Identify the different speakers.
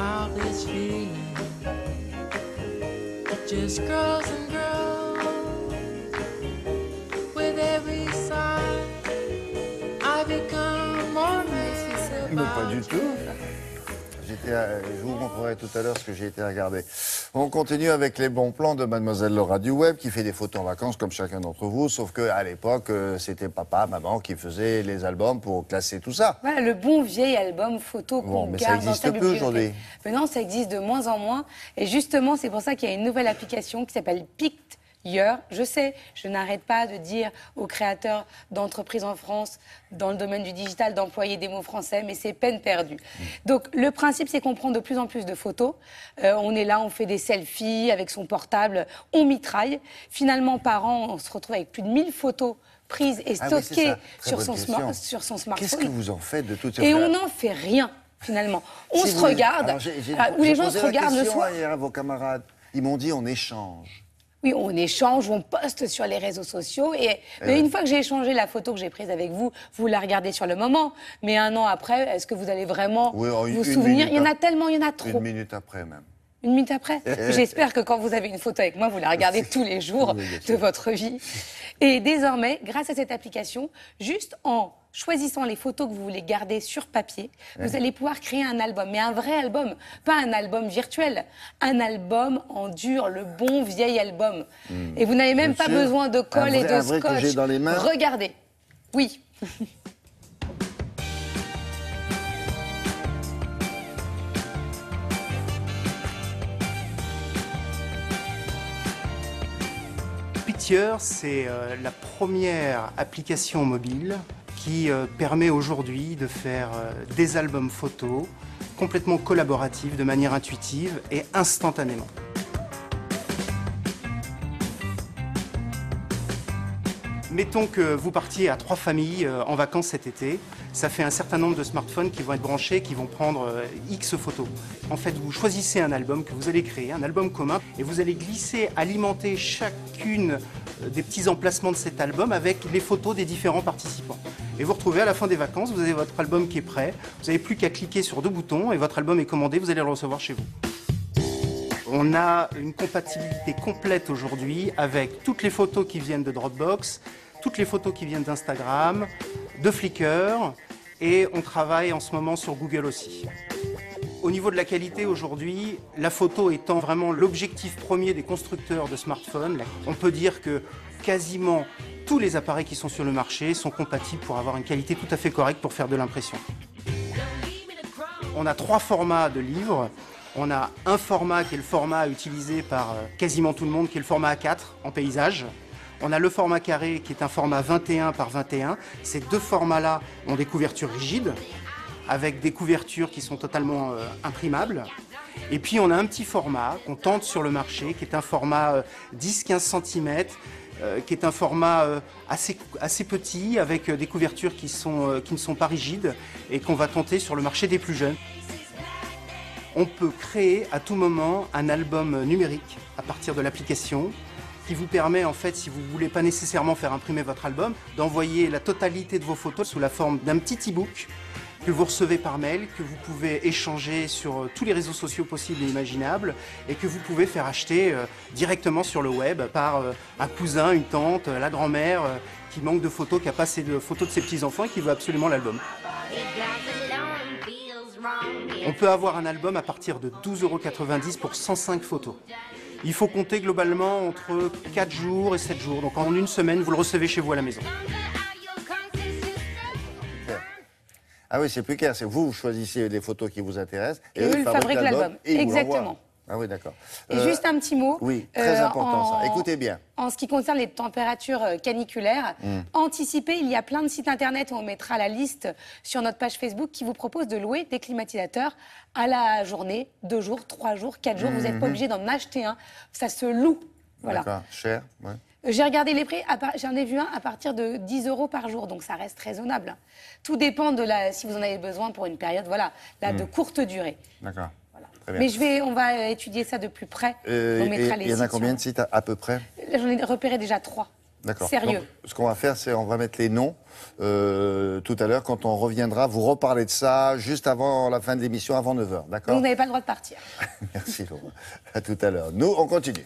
Speaker 1: how this feeling just grows and grows. With every sigh, I become more mad
Speaker 2: Mais pas du
Speaker 1: about
Speaker 2: tout. Je vous montrerai tout à l'heure ce que j'ai été regarder. On continue avec les bons plans de Mademoiselle Laura du Web, qui fait des photos en vacances comme chacun d'entre vous, sauf qu'à l'époque, c'était papa, maman qui faisait les albums pour classer tout ça.
Speaker 3: Voilà, le bon vieil album photo
Speaker 2: Bon,
Speaker 3: qu'on
Speaker 2: mais ça
Speaker 3: garde dans
Speaker 2: existe
Speaker 3: sa
Speaker 2: plus
Speaker 3: bibliothèque.
Speaker 2: aujourd'hui.
Speaker 3: Mais non, ça existe de moins en moins. Et justement, c'est pour ça qu'il y a une nouvelle application qui s'appelle Picture. Je sais, je n'arrête pas de dire aux créateurs d'entreprises en France, dans le domaine du digital, d'employer des mots français, mais c'est peine perdue. Donc, le principe, c'est qu'on prend de plus en plus de photos. On est là, on fait des selfies avec son portable, on mitraille. Finalement, par an, on se retrouve avec plus de 1000 photos prises et
Speaker 2: Ah oui, c'est
Speaker 3: stockées
Speaker 2: ça. Très
Speaker 3: sur
Speaker 2: bonne
Speaker 3: son,
Speaker 2: question.
Speaker 3: sur son smartphone.
Speaker 2: Qu'est-ce que vous en faites de toutes ces
Speaker 3: Et
Speaker 2: affaires?
Speaker 3: on n'en fait rien, finalement. On
Speaker 2: Si
Speaker 3: se
Speaker 2: vous-
Speaker 3: regarde,
Speaker 2: Alors,
Speaker 3: où les
Speaker 2: j'ai
Speaker 3: gens
Speaker 2: posé
Speaker 3: se
Speaker 2: la
Speaker 3: regardent le
Speaker 2: question
Speaker 3: soir.
Speaker 2: hier à vos camarades. Ils m'ont dit on échange.
Speaker 3: Oui, on échange, on poste sur les réseaux sociaux. Mais
Speaker 2: ouais.
Speaker 3: une fois que j'ai échangé la photo que j'ai prise avec vous, vous la regardez sur le moment. Mais un an après, est-ce que vous allez vraiment
Speaker 2: Oui, en
Speaker 3: vous
Speaker 2: une
Speaker 3: souvenir?
Speaker 2: minute
Speaker 3: Il y en a
Speaker 2: après.
Speaker 3: tellement, il y en a trop.
Speaker 2: Une minute après même.
Speaker 3: Une minute après? J'espère que quand vous avez une photo avec moi, vous la regardez tous les jours
Speaker 2: Oui, bien
Speaker 3: de
Speaker 2: sûr.
Speaker 3: votre vie. Et désormais, grâce à cette application, juste en choisissant les photos que vous voulez garder sur papier, vous allez pouvoir créer un album, mais un vrai album, pas un album virtuel, un album en dur, le bon vieil album. Et vous n'avez même pas
Speaker 2: Monsieur,
Speaker 3: besoin de colle et de
Speaker 2: un vrai que
Speaker 3: scotch.
Speaker 2: j'ai dans les mains.
Speaker 3: Regardez. Oui.
Speaker 4: Picture, c'est la première application mobile qui permet aujourd'hui de faire des albums photos complètement collaboratifs, de manière intuitive et instantanément. Mettons que vous partiez à 3 familles en vacances cet été. Ça fait un certain nombre de smartphones qui vont être branchés, qui vont prendre X photos. En fait, vous choisissez un album que vous allez créer, un album commun, et vous allez glisser, alimenter chacune des petits emplacements de cet album avec les photos des différents participants. Et vous retrouvez à la fin des vacances, vous avez votre album qui est prêt, vous n'avez plus qu'à cliquer sur 2 boutons et votre album est commandé, vous allez le recevoir chez vous. On a une compatibilité complète aujourd'hui avec toutes les photos qui viennent de Dropbox, toutes les photos qui viennent d'Instagram, de Flickr, et on travaille en ce moment sur Google aussi. Au niveau de la qualité aujourd'hui, la photo étant vraiment l'objectif premier des constructeurs de smartphones, on peut dire que quasiment tous les appareils qui sont sur le marché sont compatibles pour avoir une qualité tout à fait correcte pour faire de l'impression. On a 3 formats de livres. On a un format qui est le format utilisé par quasiment tout le monde, qui est le format A4 en paysage. On a le format carré qui est un format 21 par 21. Ces 2 formats-là ont des couvertures rigides, avec des couvertures qui sont totalement imprimables. Et puis on a un petit format qu'on tente sur le marché, qui est un format 10-15 cm, qui est un format assez petit, avec des couvertures qui ne sont pas rigides, et qu'on va tenter sur le marché des plus jeunes. On peut créer à tout moment un album numérique à partir de l'application qui vous permet, en fait, si vous ne voulez pas nécessairement faire imprimer votre album, d'envoyer la totalité de vos photos sous la forme d'un petit e-book que vous recevez par mail, que vous pouvez échanger sur tous les réseaux sociaux possibles et imaginables et que vous pouvez faire acheter directement sur le web par un cousin, une tante, la grand-mère qui manque de photos, qui n'a pas assez de photos de ses petits-enfants et qui veut absolument l'album. On peut avoir un album à partir de 12,90 € pour 105 photos. Il faut compter globalement entre 4 jours et 7 jours. Donc en une semaine, vous le recevez chez vous à la maison.
Speaker 2: Ah oui, c'est plus clair. C'est vous choisissez les photos qui vous intéressent
Speaker 3: Et eux, ils fabriquent l'album.
Speaker 2: et ils vous
Speaker 3: Exactement.
Speaker 2: l'envoient. Ah oui, d'accord.
Speaker 3: Et juste un petit mot.
Speaker 2: Oui, très important ça. Écoutez bien.
Speaker 3: En ce qui concerne les températures caniculaires, anticipez, il y a plein de sites internet, et on mettra la liste sur notre page Facebook, qui vous propose de louer des climatisateurs à la journée, 2 jours, 3 jours, 4 jours. Vous n'êtes pas obligé d'en acheter un. Ça se loue. Voilà.
Speaker 2: D'accord. Cher, ouais.
Speaker 3: J'ai regardé les prix, j'en ai vu un à partir de 10 € par jour, donc ça reste raisonnable. Tout dépend de si vous en avez besoin pour une période, voilà, là, de courte durée.
Speaker 2: D'accord.
Speaker 3: Voilà.
Speaker 2: Très bien.
Speaker 3: Mais on va étudier ça de plus près. On mettra les
Speaker 2: il y en a
Speaker 3: sites
Speaker 2: combien
Speaker 3: sur-
Speaker 2: de sites à peu près?
Speaker 3: J'en ai repéré déjà 3.
Speaker 2: D'accord.
Speaker 3: Sérieux.
Speaker 2: Donc, ce qu'on va faire, c'est on va mettre les noms tout à l'heure. Quand on reviendra, vous reparlez de ça juste avant la fin de l'émission, avant 9h. D'accord?
Speaker 3: Donc vous n'avez pas le droit de partir.
Speaker 2: Merci Laura. À tout à l'heure. Nous, on continue.